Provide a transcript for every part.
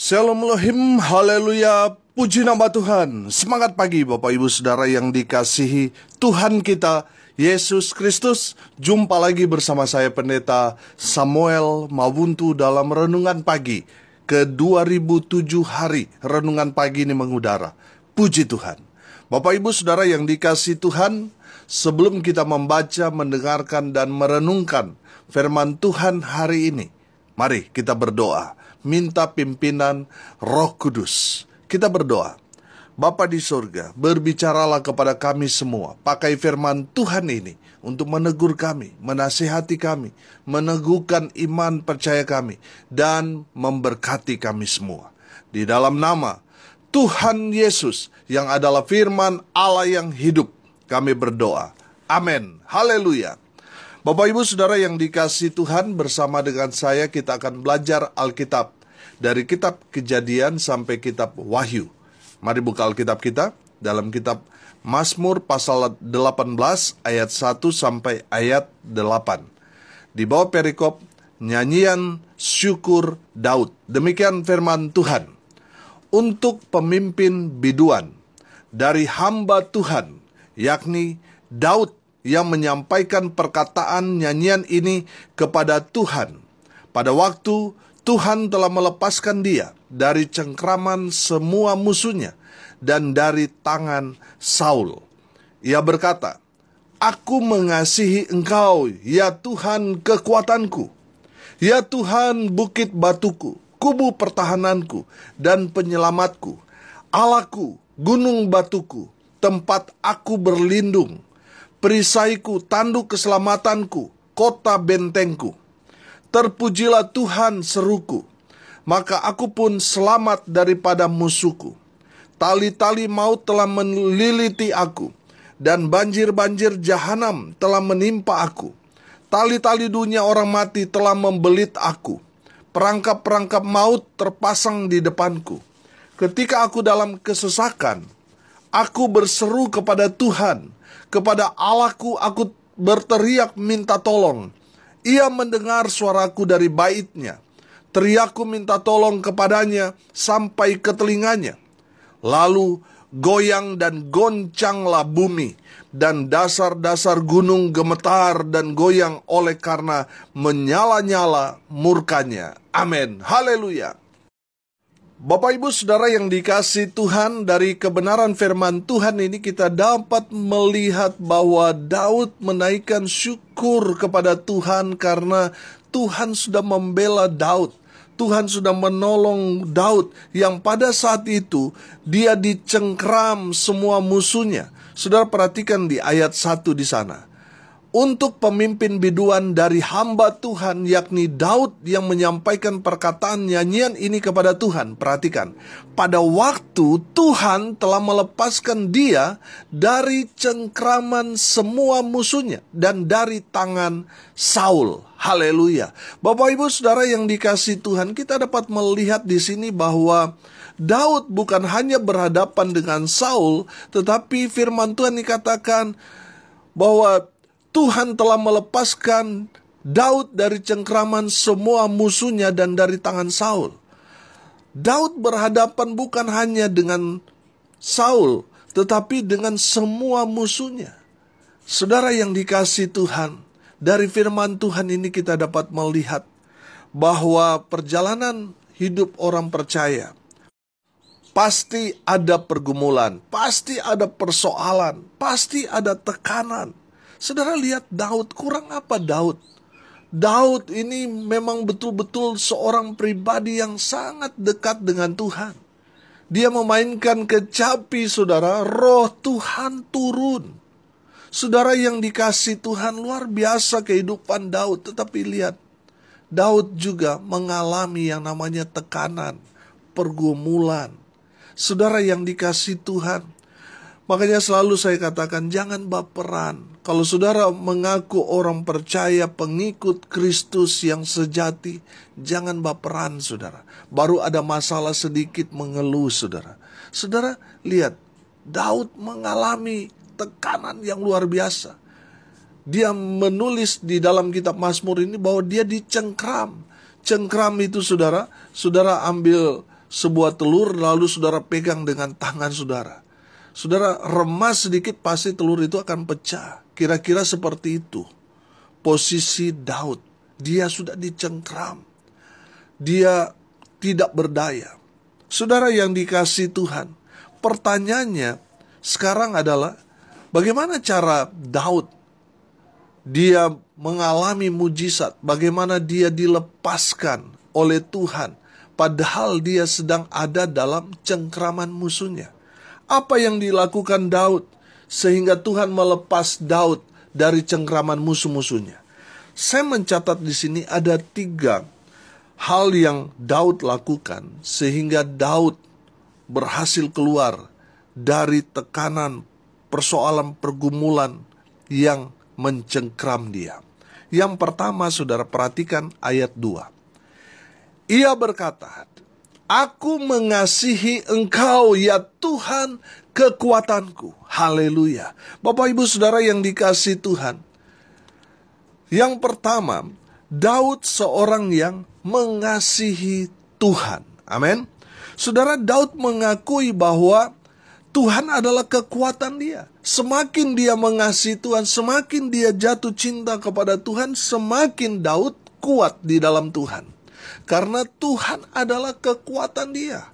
Shalom Elohim, haleluya, puji nama Tuhan. Semangat pagi Bapak Ibu Saudara yang dikasihi Tuhan kita, Yesus Kristus. Jumpa lagi bersama saya Pendeta Samuel Mawuntu dalam Renungan Pagi ke 2007 hari. Renungan Pagi ini mengudara. Puji Tuhan. Bapak Ibu Saudara yang dikasihi Tuhan, sebelum kita membaca, mendengarkan, dan merenungkan firman Tuhan hari ini, mari kita berdoa. Minta pimpinan Roh Kudus. Kita berdoa. Bapa di surga, berbicaralah kepada kami semua. Pakai firman Tuhan ini untuk menegur kami, menasihati kami, meneguhkan iman percaya kami, dan memberkati kami semua. Di dalam nama Tuhan Yesus yang adalah firman Allah yang hidup, kami berdoa. Amin. Haleluya. Bapak Ibu Saudara yang dikasihi Tuhan, bersama dengan saya kita akan belajar Alkitab dari kitab Kejadian sampai kitab Wahyu. Mari buka Alkitab kita dalam kitab Mazmur pasal 18 ayat 1 sampai ayat 8. Di bawah perikop nyanyian syukur Daud. Demikian firman Tuhan. Untuk pemimpin biduan dari hamba Tuhan, yakni Daud, yang menyampaikan perkataan nyanyian ini kepada Tuhan. Pada waktu Tuhan telah melepaskan dia dari cengkraman semua musuhnya dan dari tangan Saul. Ia berkata, "Aku mengasihi Engkau, ya Tuhan kekuatanku. Ya Tuhan bukit batuku, kubu pertahananku dan penyelamatku. Allahku, gunung batuku, tempat aku berlindung. Perisaiku, tanduk keselamatanku, kota bentengku. Terpujilah Tuhan seruku, maka aku pun selamat daripada musuhku. Tali-tali maut telah meliliti aku, dan banjir-banjir jahanam telah menimpa aku. Tali-tali dunia orang mati telah membelit aku. Perangkap-perangkap maut terpasang di depanku. Ketika aku dalam kesesakan, aku berseru kepada Tuhan. Kepada Allahku aku berteriak minta tolong. Ia mendengar suaraku dari baitnya. Teriakku minta tolong kepadanya sampai ke telinganya. Lalu goyang dan goncanglah bumi, dan dasar-dasar gunung gemetar dan goyang oleh karena menyala-nyala murkanya. Amin. Haleluya. Bapak Ibu Saudara yang dikasihi Tuhan, dari kebenaran firman Tuhan ini kita dapat melihat bahwa Daud menaikkan syukur kepada Tuhan karena Tuhan sudah membela Daud. Tuhan sudah menolong Daud yang pada saat itu dia dicengkram semua musuhnya. Saudara perhatikan di ayat 1 di sana. Untuk pemimpin biduan dari hamba Tuhan, yakni Daud, yang menyampaikan perkataan nyanyian ini kepada Tuhan. Perhatikan, pada waktu Tuhan telah melepaskan dia dari cengkraman semua musuhnya dan dari tangan Saul. Haleluya. Bapak Ibu Saudara yang dikasihi Tuhan, kita dapat melihat di sini bahwa Daud bukan hanya berhadapan dengan Saul, tetapi firman Tuhan dikatakan bahwa Tuhan telah melepaskan Daud dari cengkraman semua musuhnya dan dari tangan Saul. Daud berhadapan bukan hanya dengan Saul, tetapi dengan semua musuhnya. Saudara yang dikasihi Tuhan, dari firman Tuhan ini kita dapat melihat bahwa perjalanan hidup orang percaya pasti ada pergumulan, pasti ada persoalan, pasti ada tekanan. Saudara lihat Daud, kurang apa Daud? Daud ini memang betul-betul seorang pribadi yang sangat dekat dengan Tuhan. Dia memainkan kecapi, saudara, roh Tuhan turun. Saudara yang dikasihi Tuhan, luar biasa kehidupan Daud. Tetapi lihat, Daud juga mengalami yang namanya tekanan, pergumulan. Saudara yang dikasihi Tuhan, makanya selalu saya katakan jangan baperan. Kalau saudara mengaku orang percaya, pengikut Kristus yang sejati, jangan baperan saudara. Baru ada masalah sedikit mengeluh saudara. Saudara lihat, Daud mengalami tekanan yang luar biasa. Dia menulis di dalam kitab Mazmur ini bahwa dia dicengkram. Cengkram itu saudara ambil sebuah telur lalu saudara pegang dengan tangan saudara. Saudara remas sedikit pasti telur itu akan pecah. Kira-kira seperti itu posisi Daud. Dia sudah dicengkram. Dia tidak berdaya. Saudara yang dikasihi Tuhan, pertanyaannya sekarang adalah bagaimana cara Daud dia mengalami mujizat, bagaimana dia dilepaskan oleh Tuhan padahal dia sedang ada dalam cengkraman musuhnya. Apa yang dilakukan Daud sehingga Tuhan melepas Daud dari cengkraman musuh-musuhnya? Saya mencatat di sini ada 3 hal yang Daud lakukan sehingga Daud berhasil keluar dari tekanan persoalan pergumulan yang mencengkram dia. Yang pertama, saudara perhatikan ayat 2. Ia berkata, "Aku mengasihi Engkau ya Tuhan kekuatanku." Haleluya. Bapak ibu saudara yang dikasihi Tuhan. Yang pertama, Daud seorang yang mengasihi Tuhan. Amin. Saudara, Daud mengakui bahwa Tuhan adalah kekuatan dia. Semakin dia mengasihi Tuhan, semakin dia jatuh cinta kepada Tuhan, semakin Daud kuat di dalam Tuhan. Karena Tuhan adalah kekuatan dia.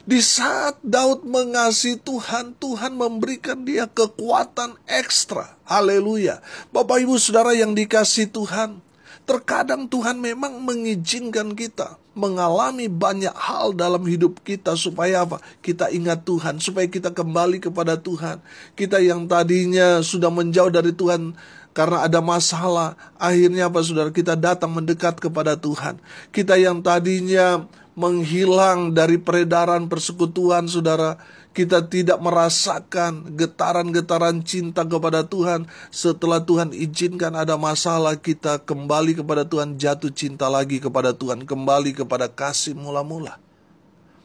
Di saat Daud mengasihi Tuhan, Tuhan memberikan dia kekuatan ekstra. Haleluya. Bapak ibu saudara yang dikasihi Tuhan, terkadang Tuhan memang mengizinkan kita mengalami banyak hal dalam hidup kita supaya apa? Kita ingat Tuhan, supaya kita kembali kepada Tuhan. Kita yang tadinya sudah menjauh dari Tuhan karena ada masalah, akhirnya apa saudara? Kita datang mendekat kepada Tuhan. Kita yang tadinya menghilang dari peredaran persekutuan saudara, kita tidak merasakan getaran-getaran cinta kepada Tuhan. Setelah Tuhan izinkan ada masalah, kita kembali kepada Tuhan, jatuh cinta lagi kepada Tuhan, kembali kepada kasih mula-mula.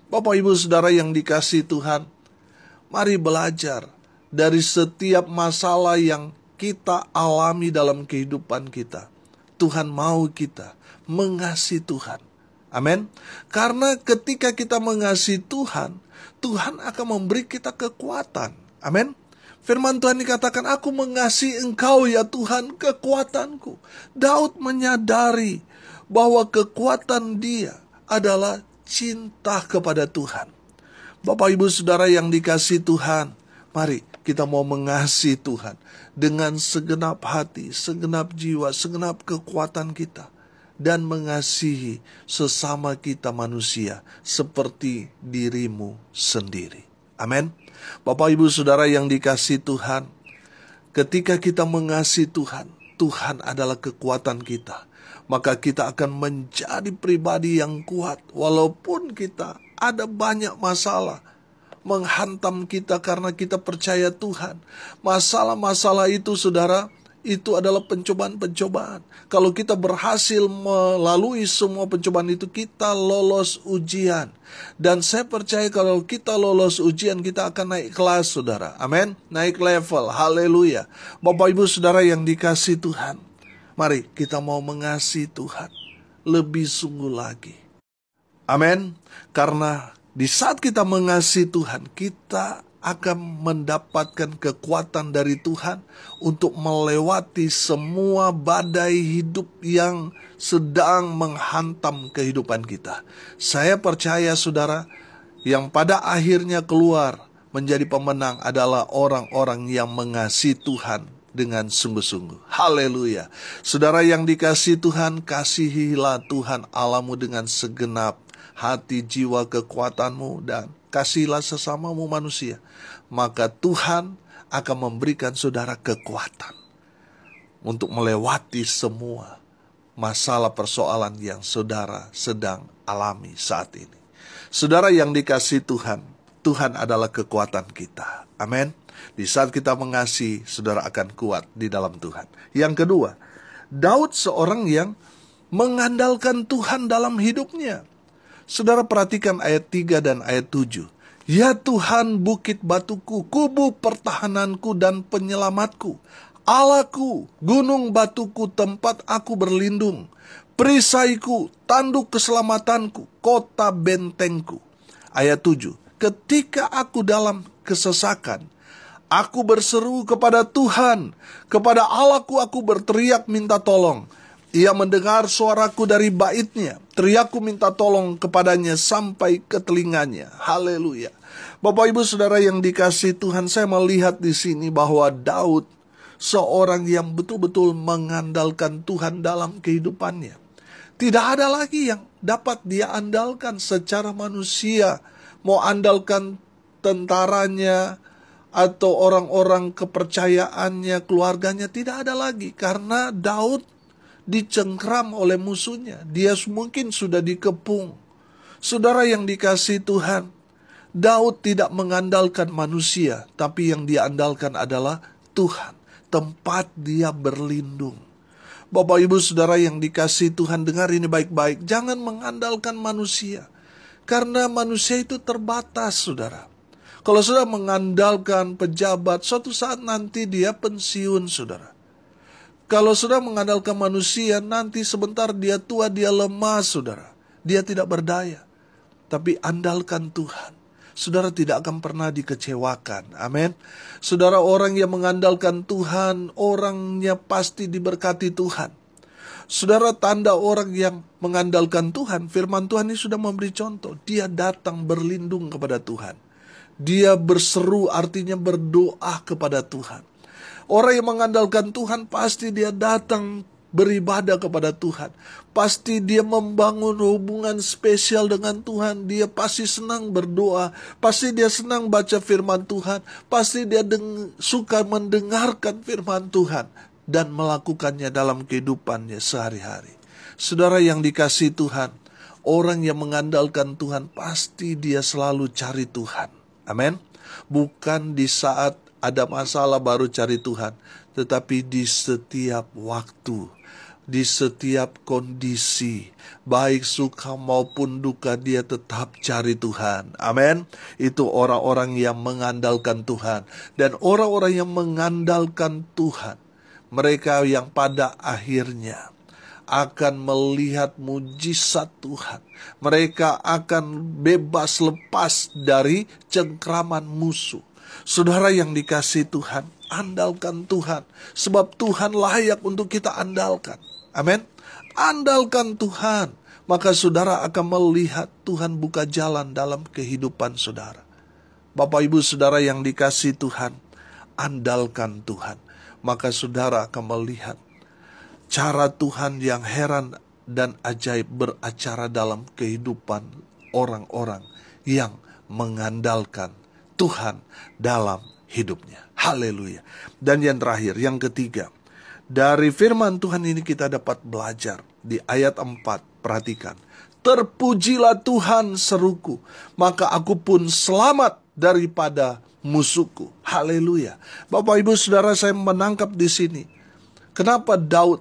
Bapak ibu saudara yang dikasihi Tuhan, mari belajar dari setiap masalah yang kita alami dalam kehidupan kita. Tuhan mau kita mengasihi Tuhan. Amin. Karena ketika kita mengasihi Tuhan, Tuhan akan memberi kita kekuatan. Amin. Firman Tuhan dikatakan, "Aku mengasihi Engkau ya Tuhan kekuatanku." Daud menyadari bahwa kekuatan dia adalah cinta kepada Tuhan. Bapak ibu saudara yang dikasihi Tuhan, mari kita mau mengasihi Tuhan dengan segenap hati, segenap jiwa, segenap kekuatan kita. Dan mengasihi sesama kita manusia seperti dirimu sendiri. Amin. Bapak ibu saudara yang dikasihi Tuhan, ketika kita mengasihi Tuhan, Tuhan adalah kekuatan kita. Maka kita akan menjadi pribadi yang kuat. Walaupun kita ada banyak masalah menghantam kita karena kita percaya Tuhan. Masalah-masalah itu saudara, itu adalah pencobaan-pencobaan. Kalau kita berhasil melalui semua pencobaan itu, kita lolos ujian. Dan saya percaya kalau kita lolos ujian, kita akan naik kelas, saudara. Amin. Naik level. Haleluya. Bapak ibu saudara yang dikasihi Tuhan, mari kita mau mengasihi Tuhan lebih sungguh lagi. Amin. Karena di saat kita mengasihi Tuhan, kita akan mendapatkan kekuatan dari Tuhan untuk melewati semua badai hidup yang sedang menghantam kehidupan kita. Saya percaya saudara, yang pada akhirnya keluar menjadi pemenang adalah orang-orang yang mengasihi Tuhan dengan sungguh-sungguh. Haleluya. Saudara yang dikasihi Tuhan, kasihilah Tuhan Allahmu dengan segenap hati, jiwa, kekuatanmu, dan kasihilah sesamamu manusia. Maka Tuhan akan memberikan saudara kekuatan untuk melewati semua masalah persoalan yang saudara sedang alami saat ini. Saudara yang dikasihi Tuhan, Tuhan adalah kekuatan kita. Amin. Di saat kita mengasihi, saudara akan kuat di dalam Tuhan. Yang kedua, Daud seorang yang mengandalkan Tuhan dalam hidupnya. Saudara perhatikan ayat 3 dan ayat 7. "Ya Tuhan, bukit batuku, kubu pertahananku dan penyelamatku, Allahku, gunung batuku, tempat aku berlindung, perisaiku, tanduk keselamatanku, kota bentengku." Ayat 7. Ketika aku dalam kesesakan, aku berseru kepada Tuhan, kepada Allahku aku berteriak minta tolong. Ia mendengar suaraku dari baitnya, teriakku minta tolong kepadanya sampai ke telinganya. Haleluya. Bapak Ibu Saudara yang dikasihi Tuhan, saya melihat di sini bahwa Daud seorang yang betul-betul mengandalkan Tuhan dalam kehidupannya. Tidak ada lagi yang dapat dia andalkan secara manusia. Mau andalkan tentaranya atau orang-orang kepercayaannya, keluarganya, tidak ada lagi. Karena Daud dicengkram oleh musuhnya. Dia mungkin sudah dikepung. Saudara yang dikasihi Tuhan, Daud tidak mengandalkan manusia, tapi yang dia andalkan adalah Tuhan, tempat dia berlindung. Bapak Ibu Saudara yang dikasihi Tuhan, dengar ini baik-baik. Jangan mengandalkan manusia. Karena manusia itu terbatas, saudara. Kalau sudah mengandalkan pejabat, suatu saat nanti dia pensiun, saudara. Kalau sudah mengandalkan manusia, nanti sebentar dia tua, dia lemah, saudara. Dia tidak berdaya. Tapi andalkan Tuhan. Saudara tidak akan pernah dikecewakan. Amin. Saudara, orang yang mengandalkan Tuhan, orangnya pasti diberkati Tuhan. Saudara, tanda orang yang mengandalkan Tuhan, firman Tuhan ini sudah memberi contoh. Dia datang berlindung kepada Tuhan. Dia berseru, artinya berdoa kepada Tuhan. Orang yang mengandalkan Tuhan pasti dia datang beribadah kepada Tuhan. Pasti dia membangun hubungan spesial dengan Tuhan. Dia pasti senang berdoa. Pasti dia senang baca firman Tuhan. Pasti dia suka mendengarkan firman Tuhan dan melakukannya dalam kehidupannya sehari-hari. Saudara yang dikasihi Tuhan, orang yang mengandalkan Tuhan pasti dia selalu cari Tuhan. Amin. Bukan di saat ada masalah baru cari Tuhan, tetapi di setiap waktu, di setiap kondisi, baik suka maupun duka, dia tetap cari Tuhan. Amin. Itu orang-orang yang mengandalkan Tuhan. Dan orang-orang yang mengandalkan Tuhan, mereka yang pada akhirnya akan melihat mujizat Tuhan. Mereka akan bebas lepas dari cengkraman musuh. Saudara yang dikasihi Tuhan, andalkan Tuhan. Sebab Tuhan layak untuk kita andalkan. Amin. Andalkan Tuhan. Maka saudara akan melihat Tuhan buka jalan dalam kehidupan saudara. Bapak Ibu Saudara yang dikasihi Tuhan, andalkan Tuhan. Maka saudara akan melihat cara Tuhan yang heran dan ajaib beracara dalam kehidupan orang-orang yang mengandalkan Tuhan dalam hidupnya. Haleluya. Dan yang terakhir, yang ketiga, dari firman Tuhan ini kita dapat belajar di ayat 4. Perhatikan. Terpujilah Tuhan seruku, maka aku pun selamat daripada musuhku. Haleluya. Bapak Ibu Saudara, saya menangkap di sini. Kenapa Daud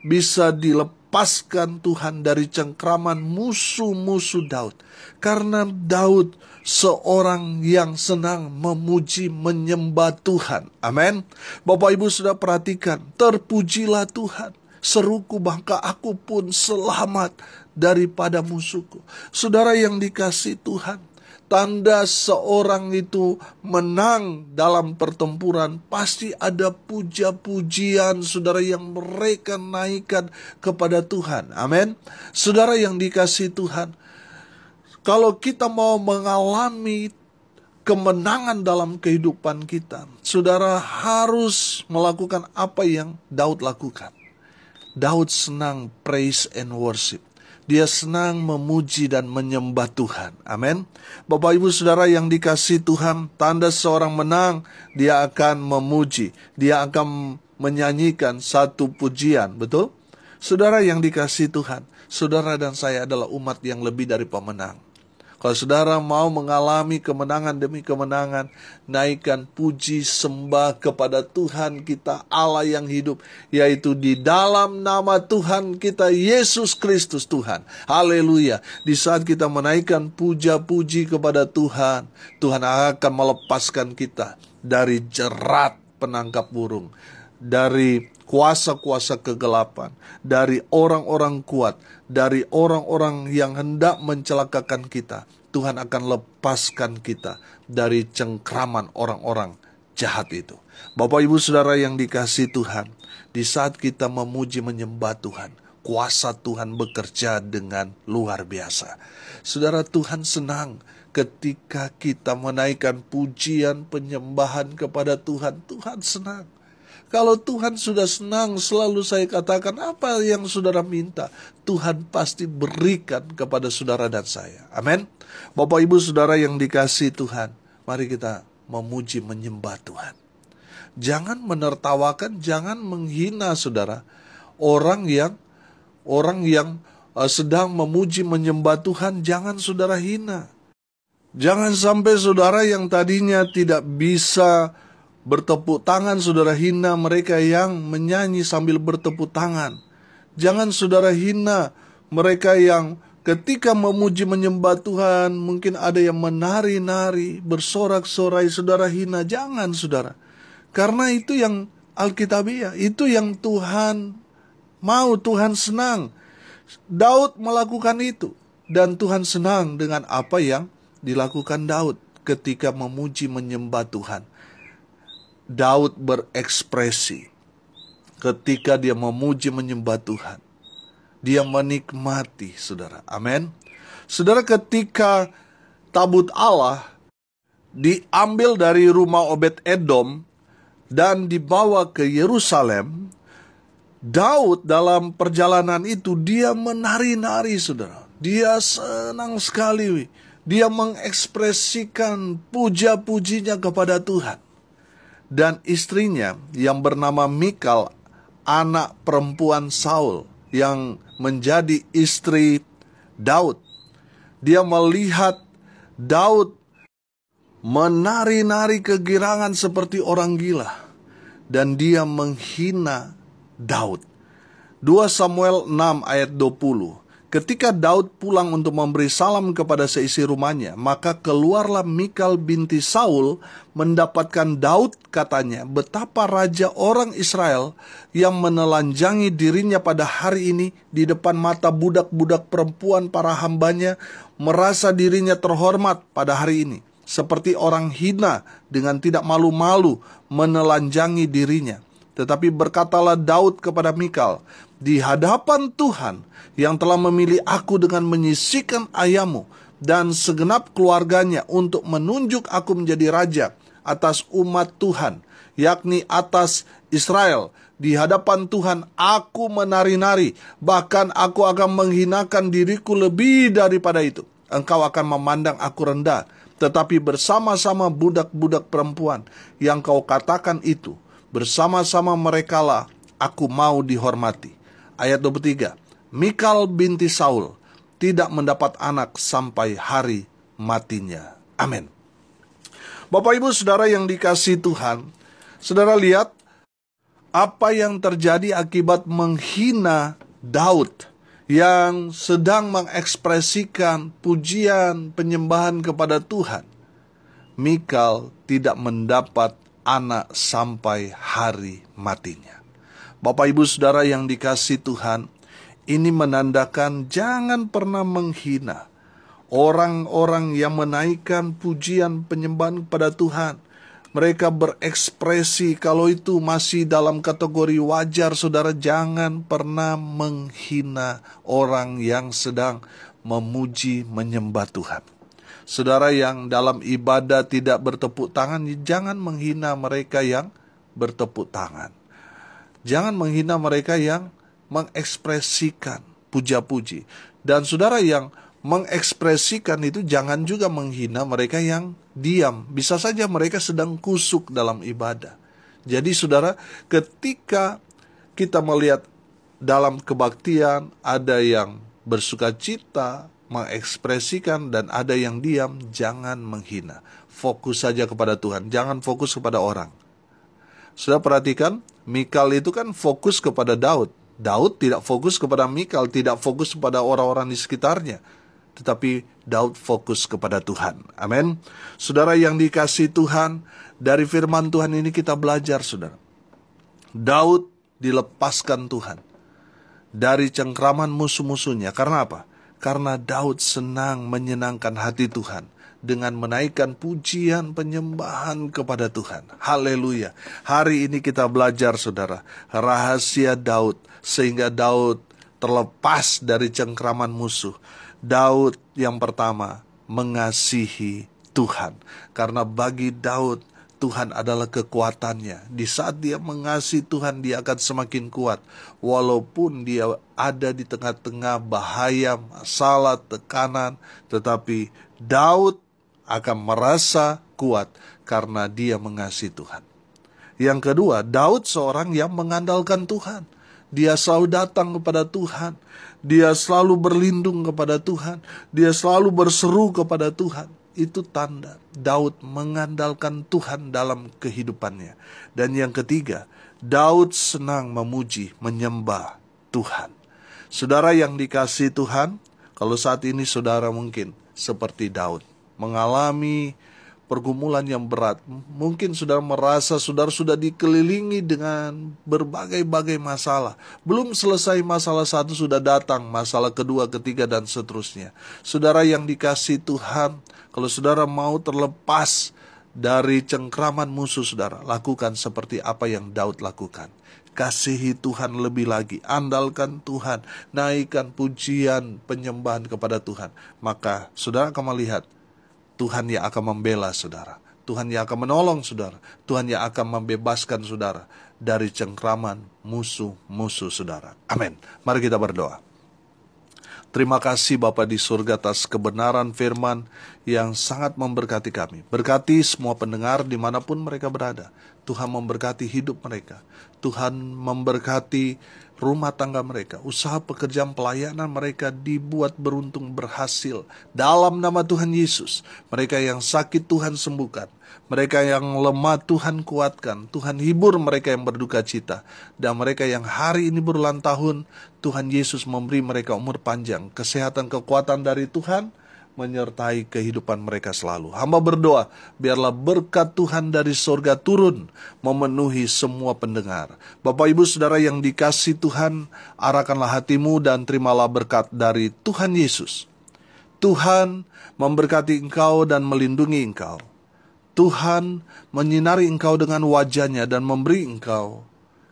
bisa dilepaskan Tuhan dari cengkraman musuh-musuh Daud? Karena Daud seorang yang senang memuji menyembah Tuhan. Amin. Bapak Ibu sudah perhatikan. Terpujilah Tuhan seruku, maka aku pun selamat daripada musuhku. Saudara yang dikasihi Tuhan, tanda seorang itu menang dalam pertempuran, pasti ada puja-pujian saudara yang mereka naikkan kepada Tuhan. Amin. Saudara yang dikasihi Tuhan, kalau kita mau mengalami kemenangan dalam kehidupan kita, saudara harus melakukan apa yang Daud lakukan. Daud senang praise and worship. Dia senang memuji dan menyembah Tuhan. Amin. Bapak Ibu Saudara yang dikasihi Tuhan, tanda seorang menang, dia akan memuji. Dia akan menyanyikan satu pujian. Betul? Saudara yang dikasihi Tuhan, saudara dan saya adalah umat yang lebih dari pemenang. Kalau saudara mau mengalami kemenangan demi kemenangan, naikkan puji sembah kepada Tuhan kita Allah yang hidup, yaitu di dalam nama Tuhan kita Yesus Kristus Tuhan. Haleluya. Di saat kita menaikkan puja-puji kepada Tuhan, Tuhan akan melepaskan kita dari jerat penangkap burung, dari kuasa-kuasa kegelapan, dari orang-orang kuat, dari orang-orang yang hendak mencelakakan kita. Tuhan akan lepaskan kita dari cengkraman orang-orang jahat itu. Bapak Ibu Saudara yang dikasihi Tuhan, di saat kita memuji menyembah Tuhan, kuasa Tuhan bekerja dengan luar biasa. Saudara, Tuhan senang ketika kita menaikkan pujian penyembahan kepada Tuhan. Tuhan senang. Kalau Tuhan sudah senang, selalu saya katakan, apa yang saudara minta, Tuhan pasti berikan kepada saudara dan saya. Amin. Bapak Ibu Saudara yang dikasihi Tuhan, mari kita memuji menyembah Tuhan. Jangan menertawakan, jangan menghina saudara, orang yang sedang memuji menyembah Tuhan, jangan saudara hina. Jangan sampai saudara yang tadinya tidak bisa bertepuk tangan, saudara hina mereka yang menyanyi sambil bertepuk tangan. Jangan saudara hina mereka yang ketika memuji menyembah Tuhan, mungkin ada yang menari-nari, bersorak-sorai, saudara hina. Jangan saudara. Karena itu yang Alkitabiah, itu yang Tuhan mau, Tuhan senang. Daud melakukan itu, dan Tuhan senang dengan apa yang dilakukan Daud ketika memuji menyembah Tuhan. Daud berekspresi ketika dia memuji menyembah Tuhan. Dia menikmati, saudara. Amin. Saudara, ketika tabut Allah diambil dari rumah Obed-Edom dan dibawa ke Yerusalem, Daud dalam perjalanan itu dia menari-nari, saudara. Dia senang sekali. Dia mengekspresikan puja-pujinya kepada Tuhan. Dan istrinya yang bernama Mikal, anak perempuan Saul, yang menjadi istri Daud. Dia melihat Daud menari-nari kegirangan seperti orang gila. Dan dia menghina Daud. 2 Samuel 6 ayat 20. Ketika Daud pulang untuk memberi salam kepada seisi rumahnya, maka keluarlah Mikal binti Saul mendapatkan Daud, katanya, betapa raja orang Israel yang menelanjangi dirinya pada hari ini di depan mata budak-budak perempuan para hambanya, merasa dirinya terhormat pada hari ini, seperti orang hina dengan tidak malu-malu menelanjangi dirinya. Tetapi berkatalah Daud kepada Mikal, di hadapan Tuhan yang telah memilih aku dengan menyisihkan ayahmu dan segenap keluarganya untuk menunjuk aku menjadi raja atas umat Tuhan, yakni atas Israel. Di hadapan Tuhan aku menari-nari, bahkan aku akan menghinakan diriku lebih daripada itu. Engkau akan memandang aku rendah, tetapi bersama-sama budak-budak perempuan yang kau katakan itu, bersama-sama merekalah aku mau dihormati. Ayat 23, Mikal binti Saul tidak mendapat anak sampai hari matinya. Amin. Bapak Ibu Saudara yang dikasihi Tuhan, saudara lihat apa yang terjadi akibat menghina Daud yang sedang mengekspresikan pujian penyembahan kepada Tuhan. Mikal tidak mendapat anak sampai hari matinya. Bapak Ibu Saudara yang dikasihi Tuhan, ini menandakan jangan pernah menghina orang-orang yang menaikkan pujian penyembahan kepada Tuhan. Mereka berekspresi kalau itu masih dalam kategori wajar, saudara. Jangan pernah menghina orang yang sedang memuji menyembah Tuhan. Saudara yang dalam ibadah tidak bertepuk tangan, jangan menghina mereka yang bertepuk tangan. Jangan menghina mereka yang mengekspresikan puja-puji. Dan saudara yang mengekspresikan itu jangan juga menghina mereka yang diam. Bisa saja mereka sedang kusuk dalam ibadah. Jadi saudara, ketika kita melihat dalam kebaktian ada yang bersukacita, mengekspresikan, dan ada yang diam, jangan menghina. Fokus saja kepada Tuhan, jangan fokus kepada orang. Sudah perhatikan, Mikal itu kan fokus kepada Daud. Daud tidak fokus kepada Mikal, tidak fokus kepada orang-orang di sekitarnya. Tetapi Daud fokus kepada Tuhan. Amin. Saudara yang dikasihi Tuhan, dari firman Tuhan ini kita belajar, saudara. Daud dilepaskan Tuhan dari cengkraman musuh-musuhnya. Karena apa? Karena Daud senang menyenangkan hati Tuhan dengan menaikkan pujian penyembahan kepada Tuhan. Haleluya. Hari ini kita belajar, saudara, rahasia Daud sehingga Daud terlepas dari cengkraman musuh. Daud yang pertama mengasihi Tuhan. Karena bagi Daud, Tuhan adalah kekuatannya. Di saat dia mengasihi Tuhan, dia akan semakin kuat. Walaupun dia ada di tengah-tengah bahaya, masalah, tekanan, tetapi Daud akan merasa kuat karena dia mengasihi Tuhan. Yang kedua, Daud seorang yang mengandalkan Tuhan. Dia selalu datang kepada Tuhan. Dia selalu berlindung kepada Tuhan. Dia selalu berseru kepada Tuhan. Itu tanda Daud mengandalkan Tuhan dalam kehidupannya. Dan yang ketiga, Daud senang memuji, menyembah Tuhan. Saudara yang dikasihi Tuhan, kalau saat ini saudara mungkin seperti Daud, mengalami pergumulan yang berat. Mungkin saudara merasa saudara sudah dikelilingi dengan berbagai-bagai masalah. Belum selesai masalah satu, sudah datang masalah kedua, ketiga, dan seterusnya. Saudara yang dikasihi Tuhan, kalau saudara mau terlepas dari cengkraman musuh saudara, lakukan seperti apa yang Daud lakukan. Kasihi Tuhan lebih lagi, andalkan Tuhan, naikkan pujian penyembahan kepada Tuhan. Maka saudara akan melihat Tuhan yang akan membela saudara, Tuhan yang akan menolong saudara, Tuhan yang akan membebaskan saudara dari cengkraman musuh-musuh saudara. Amin. Mari kita berdoa. Terima kasih Bapa di surga atas kebenaran firman yang sangat memberkati kami. Berkati semua pendengar dimanapun mereka berada. Tuhan memberkati hidup mereka. Tuhan memberkati rumah tangga mereka. Usaha pekerjaan pelayanan mereka dibuat beruntung berhasil. Dalam nama Tuhan Yesus. Mereka yang sakit Tuhan sembuhkan. Mereka yang lemah Tuhan kuatkan. Tuhan hibur mereka yang berduka cita. Dan mereka yang hari ini berulang tahun, Tuhan Yesus memberi mereka umur panjang, kesehatan, kekuatan dari Tuhan, menyertai kehidupan mereka selalu. Hamba berdoa, biarlah berkat Tuhan dari surga turun, memenuhi semua pendengar. Bapak Ibu Saudara yang dikasihi Tuhan, arahkanlah hatimu dan terimalah berkat dari Tuhan Yesus. Tuhan memberkati engkau dan melindungi engkau. Tuhan menyinari engkau dengan wajah-Nya dan memberi engkau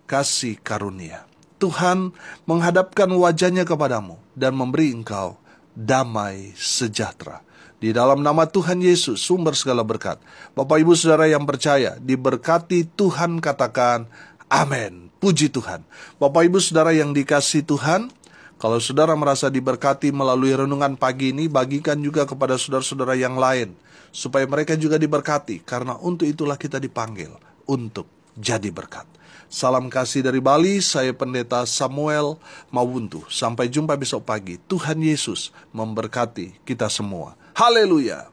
kasih karunia. Tuhan menghadapkan wajah-Nya kepadamu dan memberi engkau damai sejahtera. Di dalam nama Tuhan Yesus, sumber segala berkat. Bapak Ibu Saudara yang percaya, diberkati Tuhan, katakan amin. Puji Tuhan. Bapak Ibu Saudara yang dikasihi Tuhan, kalau saudara merasa diberkati melalui renungan pagi ini, bagikan juga kepada saudara-saudara yang lain, supaya mereka juga diberkati, karena untuk itulah kita dipanggil, untuk jadi berkat. Salam kasih dari Bali, saya Pendeta Samuel Mawuntu. Sampai jumpa besok pagi. Tuhan Yesus memberkati kita semua. Haleluya.